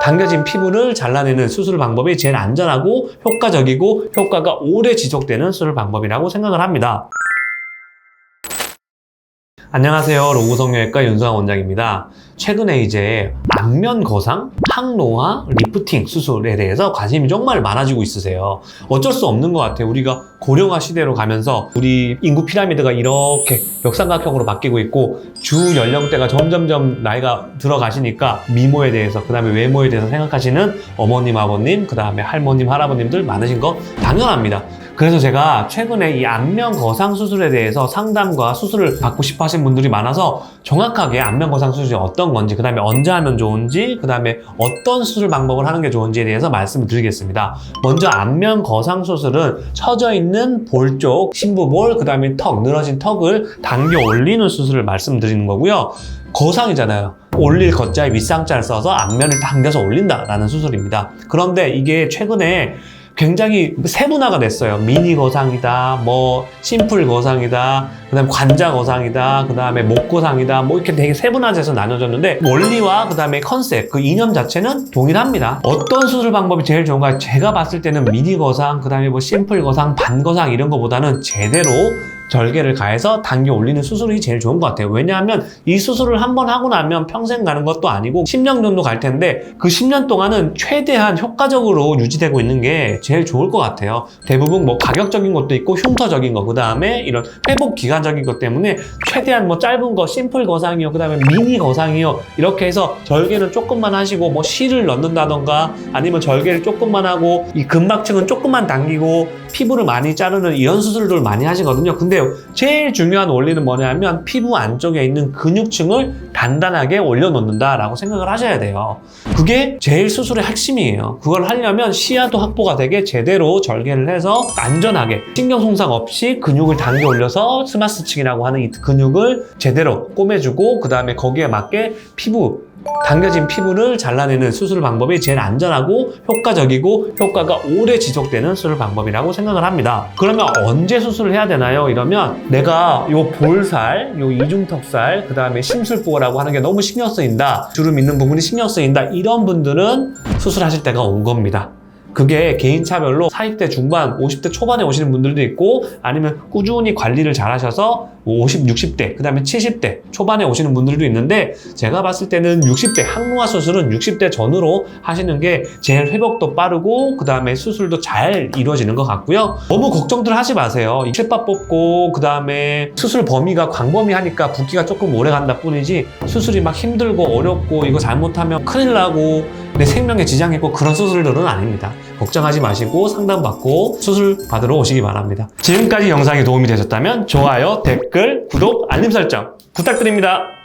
당겨진 피부를 잘라내는 수술 방법이 제일 안전하고 효과적이고 효과가 오래 지속되는 수술 방법이라고 생각을 합니다. 안녕하세요. 로고성형외과 윤수환 원장입니다. 최근에 이제 안면 거상, 항노화, 리프팅 수술에 대해서 관심이 정말 많아지고 있으세요. 어쩔 수 없는 것 같아요. 우리가 고령화 시대로 가면서 우리 인구 피라미드가 이렇게 역삼각형으로 바뀌고 있고 주 연령대가 점점점 나이가 들어가시니까 미모에 대해서 그 다음에 외모에 대해서 생각하시는 어머님, 아버님, 그 다음에 할머님, 할아버님들 많으신 거 당연합니다. 그래서 제가 최근에 이 안면 거상 수술에 대해서 상담과 수술을 받고 싶어 하신 분들이 많아서 정확하게 안면 거상 수술이 어떤 건지, 그 다음에 언제 하면 좋은지, 그 다음에 어떤 수술 방법을 하는 게 좋은지에 대해서 말씀을 드리겠습니다. 먼저 안면 거상 수술은 처져 있는 볼 쪽, 심부볼, 그 다음에 턱, 늘어진 턱을 당겨 올리는 수술을 말씀드리는 거고요. 거상이잖아요. 올릴 거자에 윗상자를 써서 앞면을 당겨서 올린다라는 수술입니다. 그런데 이게 최근에 굉장히 세분화가 됐어요. 미니 거상이다, 뭐 심플 거상이다, 그 다음에 관자 거상이다, 그 다음에 목 거상이다, 뭐 이렇게 되게 세분화돼서 나눠졌는데 원리와 그 다음에 컨셉, 그 이념 자체는 동일합니다. 어떤 수술 방법이 제일 좋은가? 제가 봤을 때는 미니 거상, 그 다음에 뭐 심플 거상, 반 거상 이런 거보다는 제대로 절개를 가해서 당겨 올리는 수술이 제일 좋은 것 같아요. 왜냐하면 이 수술을 한번 하고 나면 평생 가는 것도 아니고 10년 정도 갈 텐데 그 10년 동안은 최대한 효과적으로 유지되고 있는 게 제일 좋을 것 같아요. 대부분 뭐 가격적인 것도 있고 흉터적인 거, 그 다음에 이런 회복 기간적인 것 때문에 최대한 뭐 짧은 거 심플 거상이요, 그 다음에 미니 거상이요, 이렇게 해서 절개는 조금만 하시고 뭐 실을 넣는다던가 아니면 절개를 조금만 하고 이 근막층은 조금만 당기고 피부를 많이 자르는 이런 수술들을 많이 하시거든요. 근데 제일 중요한 원리는 뭐냐면 피부 안쪽에 있는 근육층을 단단하게 올려놓는다라고 생각을 하셔야 돼요. 그게 제일 수술의 핵심이에요. 그걸 하려면 시야도 확보가 되게 제대로 절개를 해서 안전하게 신경 손상 없이 근육을 당겨 올려서 스마스층이라고 하는 이 근육을 제대로 꼬매주고 그 다음에 거기에 맞게 당겨진 피부를 잘라내는 수술 방법이 제일 안전하고 효과적이고 효과가 오래 지속되는 수술 방법이라고 생각을 합니다. 그러면 언제 수술을 해야 되나요? 이러면 내가 요 볼살, 요 이중턱살, 그 다음에 심술부라고 하는 게 너무 신경 쓰인다, 주름 있는 부분이 신경 쓰인다, 이런 분들은 수술하실 때가 온 겁니다. 그게 개인차별로 40대 중반, 50대 초반에 오시는 분들도 있고 아니면 꾸준히 관리를 잘 하셔서 50, 60대, 그 다음에 70대 초반에 오시는 분들도 있는데 제가 봤을 때는 60대, 항노화 수술은 60대 전후로 하시는 게 제일 회복도 빠르고 그 다음에 수술도 잘 이루어지는 것 같고요. 너무 걱정들 하지 마세요. 칠밥 뽑고 그 다음에 수술 범위가 광범위하니까 붓기가 조금 오래 간다 뿐이지 수술이 막 힘들고 어렵고 이거 잘못하면 큰일 나고 내 생명에 지장이 있고 그런 수술들은 아닙니다. 걱정하지 마시고 상담받고 수술 받으러 오시기 바랍니다. 지금까지 영상이 도움이 되셨다면 좋아요, 댓글, 구독, 알림 설정 부탁드립니다.